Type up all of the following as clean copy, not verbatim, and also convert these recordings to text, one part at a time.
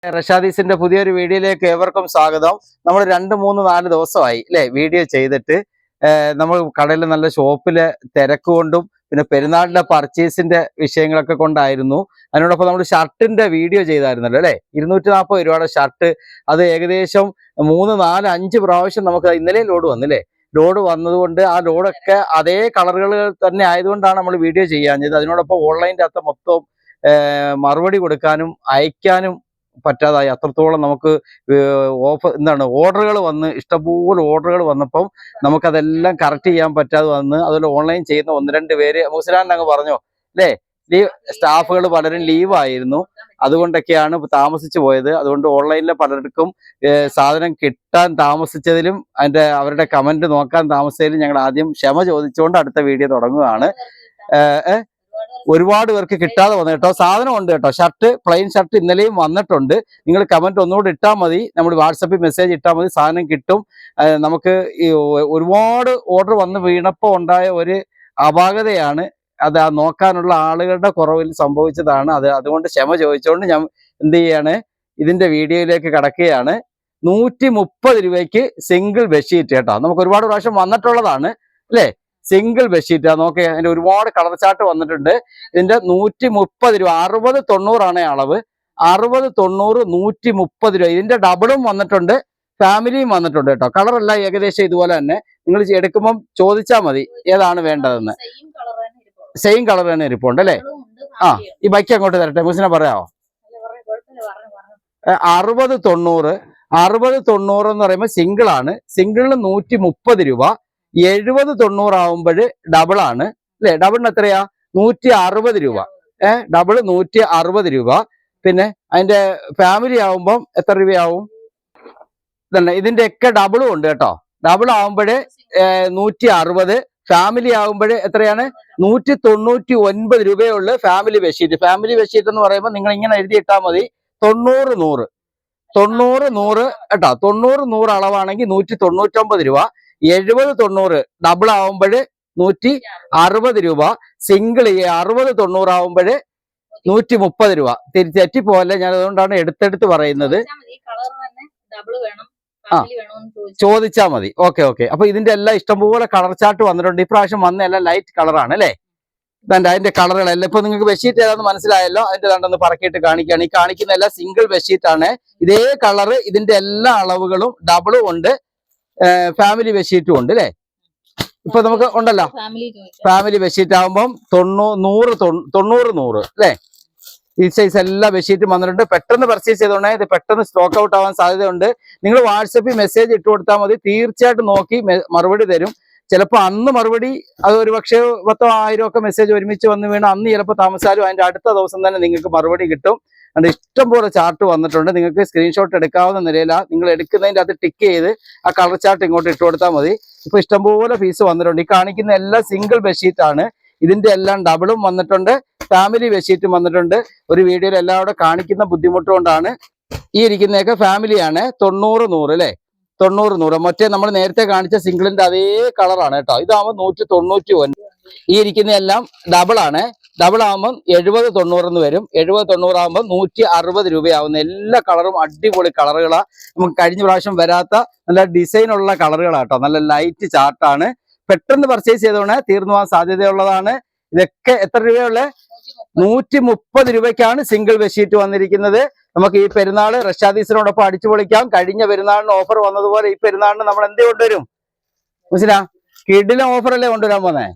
റഷാദീസിന്റെ പുതിയൊരു വീഡിയോയിലേക്ക് ഏവർക്കും സ്വാഗതം. നമ്മൾ 2-3-4 ദിവസമായി അല്ലെ വീഡിയോ ചെയ്തിട്ട്. നമ്മൾ കടയിൽ നല്ല ഷോപ്പിലെ തിരക്ക് കൊണ്ടും പിന്നെ പെരുന്നാളിന്റെ പർച്ചേസിന്റെ വിഷയങ്ങളൊക്കെ കൊണ്ടായിരുന്നു. അതിനോടൊപ്പം നമ്മൾ ഷർട്ടിന്റെ വീഡിയോ ചെയ്തായിരുന്നല്ലോ അല്ലെ. 240 രൂപയുടെ ഷർട്ട്, അത് ഏകദേശം 3-4-5 പ്രാവശ്യം നമുക്ക് ഇന്നലെ ലോഡ് വന്നില്ലേ. ലോഡ് വന്നതുകൊണ്ട് ആ ലോഡൊക്കെ അതേ കളറുകൾ തന്നെ ആയതുകൊണ്ടാണ് നമ്മൾ വീഡിയോ ചെയ്യാഞ്ഞത്. അതിനോടൊപ്പം ഓൺലൈൻ്റെ അകത്ത് മൊത്തം മറുപടി കൊടുക്കാനും അയക്കാനും പറ്റാതായി. അത്രത്തോളം നമുക്ക് ഓർഡറുകൾ വന്ന് ഇഷ്ടംപോലെ ഓർഡറുകൾ വന്നപ്പം നമുക്കതെല്ലാം കറക്റ്റ് ചെയ്യാൻ പറ്റാതെ വന്ന്. അതുപോലെ ഓൺലൈൻ ചെയ്യുന്ന 1-2 പേര് മുസ്ലാൻ അങ്ങ് പറഞ്ഞോ അല്ലേ, സ്റ്റാഫുകൾ പലരും ലീവായിരുന്നു. അതുകൊണ്ടൊക്കെയാണ് താമസിച്ചു പോയത്. അതുകൊണ്ട് ഓൺലൈനിലെ പലർക്കും സാധനം കിട്ടാൻ താമസിച്ചതിലും അവരുടെ കമന്റ് നോക്കാൻ താമസിച്ചതിലും ഞങ്ങൾ ആദ്യം ക്ഷമ ചോദിച്ചുകൊണ്ട് അടുത്ത വീഡിയോ തുടങ്ങുകയാണ്. ഒരുപാട് പേർക്ക് കിട്ടാതെ വന്നു കേട്ടോ. സാധനം ഉണ്ട് കേട്ടോ, ഷർട്ട്, പ്ലെയിൻ ഷർട്ട് ഇന്നലെയും വന്നിട്ടുണ്ട്. നിങ്ങൾ കമന്റ് ഒന്നുകൂടി ഇട്ടാൽ മതി, നമ്മൾ വാട്സപ്പിൽ മെസ്സേജ് ഇട്ടാൽ മതി, സാധനം കിട്ടും. നമുക്ക് ഈ ഒരുപാട് ഓർഡർ വന്ന് വീണപ്പോൾ ഉണ്ടായ ഒരു അപാകതയാണ് അത്, നോക്കാനുള്ള ആളുകളുടെ കുറവിൽ സംഭവിച്ചതാണ് അത്. അതുകൊണ്ട് ക്ഷമ ചോദിച്ചുകൊണ്ട് ഞാൻ എന്ത് ചെയ്യാണ്, ഇതിന്റെ വീഡിയോയിലേക്ക് കടക്കുകയാണ്. 130 രൂപയ്ക്ക് സിംഗിൾ ബെഡ്ഷീറ്റ് കേട്ടോ. നമുക്ക് ഒരുപാട് പ്രാവശ്യം വന്നിട്ടുള്ളതാണ് അല്ലേ. സിംഗിൾ ബെഡ്ഷീറ്റ് നോക്കി, അതിന്റെ ഒരുപാട് കളർ ചാർട്ട് വന്നിട്ടുണ്ട്. ഇതിന്റെ 130 രൂപ, 60-90 ആണ് അളവ്. 60-90, 130 രൂപ. ഇതിന്റെ ഡബിളും വന്നിട്ടുണ്ട്, ഫാമിലിയും വന്നിട്ടുണ്ട് കേട്ടോ. കളറെല്ലാം ഏകദേശം ഇതുപോലെ തന്നെ. നിങ്ങൾ എടുക്കുമ്പം ചോദിച്ചാൽ മതി ഏതാണ് വേണ്ടതെന്ന്. സെയിം കളർ തന്നെ ഇരിപ്പുണ്ട് അല്ലേ. ഈ ബൈക്ക് അങ്ങോട്ട് തരട്ടെ, മുസിനെ പറയാമോ. 60-90 എന്ന് പറയുമ്പോൾ സിംഗിൾ ആണ്. സിംഗിളിന് 130 രൂപ. 70-90 ആവുമ്പോൾ ഡബിൾ ആണ് അല്ലെ. ഡബിളിന് എത്രയാ, 160 രൂപ. ഡബിൾ 160 രൂപ. പിന്നെ അതിന്റെ ഫാമിലി ആവുമ്പം എത്ര രൂപയാവും തന്നെ. ഇതിന്റെ ഒക്കെ ഡബിളും ഉണ്ട് കേട്ടോ. ഡബിൾ ആവുമ്പോൾ 160, ഫാമിലി ആവുമ്പോൾ എത്രയാണ്, 199 രൂപയുള്ളു ഫാമിലി ബെഡ്ഷീറ്റ്. ഫാമിലി ബെഡ്ഷീറ്റ് എന്ന് പറയുമ്പോൾ നിങ്ങൾ ഇങ്ങനെ എഴുതിയിട്ടാൽ മതി, 90-100 കേട്ടോ. 90-100 അളവാണെങ്കിൽ 199 രൂപ. 70-90 ഡബിൾ ആവുമ്പോൾ 160 രൂപ. സിംഗിൾ 60-90 ആവുമ്പോൾ 130 രൂപ. തെറ്റിപ്പോലെ, ഞാൻ അതുകൊണ്ടാണ് എടുത്തെടുത്ത് പറയുന്നത്. ചോദിച്ചാ മതി. ഓക്കെ. അപ്പൊ ഇതിന്റെ എല്ലാം ഇഷ്ടംപോലെ കളർ ചാർട്ട് വന്നിട്ടുണ്ട്. ഇപ്രാവശ്യം വന്ന എല്ലാം ലൈറ്റ് കളറാണ് അല്ലെ. അതിന്റെ കളറുകളെല്ലാം ഇപ്പൊ നിങ്ങൾക്ക് ബെഡ്ഷീറ്റ് ഏതാണെന്ന് മനസ്സിലായല്ലോ. അതിന്റെ രണ്ടൊന്ന് പറക്കിയിട്ട് കാണിക്കുകയാണ്. ഈ കാണിക്കുന്ന എല്ലാം സിംഗിൾ ബെഡ്ഷീറ്റ് ആണ്. ഇതേ കളറ്, ഇതിന്റെ എല്ലാ അളവുകളും ഡബിളും ഉണ്ട്, ഫാമിലി ബെഡ്ഷീറ്റും ഉണ്ട് അല്ലെ. ഇപ്പൊ നമുക്ക് ഉണ്ടല്ലോ ഫാമിലി ബെഡ്ഷീറ്റ് ആകുമ്പം 90-100 അല്ലെ. ഈ സൈസ് എല്ലാ ബെഡ്ഷീറ്റും വന്നിട്ടുണ്ട്. പെട്ടെന്ന് പർച്ചേസ് ചെയ്തോണ്ടേ, ഇത് പെട്ടെന്ന് സ്റ്റോക്ക് ഔട്ട് ആവാൻ സാധ്യതയുണ്ട്. നിങ്ങൾ വാട്സപ്പിൽ മെസ്സേജ് ഇട്ട് കൊടുത്താൽ മതി, തീർച്ചയായിട്ടും നോക്കി മറുപടി തരും. ചിലപ്പോൾ അന്ന് മറുപടി, അത് ഒരു പക്ഷേ 10,000 ഒക്കെ മെസ്സേജ് ഒരുമിച്ച് വന്ന് വീണ് അന്ന് ചിലപ്പോൾ താമസിച്ചാലും അതിന്റെ അടുത്ത ദിവസം തന്നെ നിങ്ങൾക്ക് മറുപടി കിട്ടും. അതുകൊണ്ട് ഇഷ്ടംപോലെ ചാർട്ട് വന്നിട്ടുണ്ട്. നിങ്ങൾക്ക് സ്ക്രീൻഷോട്ട് എടുക്കാവുന്ന നിലയിലാണ്. നിങ്ങൾ എടുക്കുന്നതിൻ്റെ അത് ടിക്ക് ചെയ്ത് ആ കളർ ചാർട്ട് ഇങ്ങോട്ട് ഇട്ട് കൊടുത്താൽ മതി. ഇപ്പൊ ഇഷ്ടംപോലെ പീസ് വന്നിട്ടുണ്ട്. ഈ കാണിക്കുന്ന എല്ലാം സിംഗിൾ ബെഡ്ഷീറ്റ് ആണ്. ഇതിന്റെ എല്ലാം ഡബിളും വന്നിട്ടുണ്ട്, ഫാമിലി ബെഡ്ഷീറ്റും വന്നിട്ടുണ്ട്. ഒരു വീഡിയോയിൽ എല്ലാം കൂടെ കാണിക്കുന്ന ബുദ്ധിമുട്ട് കൊണ്ടാണ്. ഈ ഇരിക്കുന്നതൊക്കെ ഫാമിലിയാണ്. 90-100 അല്ലെ. 90-100 മറ്റേ നമ്മൾ നേരത്തെ കാണിച്ച സിംഗിളിന്റെ അതേ കളറാണ് കേട്ടോ. ഇതാവുമ്പോൾ 199. ഈ ഇരിക്കുന്ന എല്ലാം ഡബിൾ ആണ്. ഡബിൾ ആകുമ്പോൾ 70-90 എന്ന് വരും. 70-90 ആകുമ്പോൾ 160 രൂപയാവുന്ന എല്ലാ കളറും അടിപൊളി കളറുകളാണ്. നമുക്ക് കഴിഞ്ഞ പ്രാവശ്യം വരാത്ത നല്ല ഡിസൈനുള്ള കളറുകളാണ് കേട്ടോ. നല്ല ലൈറ്റ് ചാർട്ടാണ്. പെട്ടെന്ന് പർച്ചേസ് ചെയ്തോണേ, തീർന്നു പോകാൻ സാധ്യതയുള്ളതാണ്. ഇതൊക്കെ എത്ര രൂപയുള്ള, 130 രൂപയ്ക്കാണ് സിംഗിൾ ബെഡ്ഷീറ്റ് വന്നിരിക്കുന്നത്. നമുക്ക് ഈ പെരുന്നാള് റഷാദീസിനോടൊപ്പം അടിച്ചു പൊളിക്കാം. കഴിഞ്ഞ പെരുന്നാളിന് ഓഫർ വന്നതുപോലെ ഈ പെരുന്നാളിന് നമ്മൾ എന്ത് കൊണ്ടുവരും മുസ്ലിം, കിഡിലും ഓഫറല്ലേ കൊണ്ടുവരാൻ പോന്നേ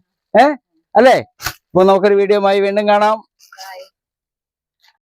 അല്ലേ. അപ്പൊ നമുക്കൊരു വീഡിയോയുമായി വീണ്ടും കാണാം.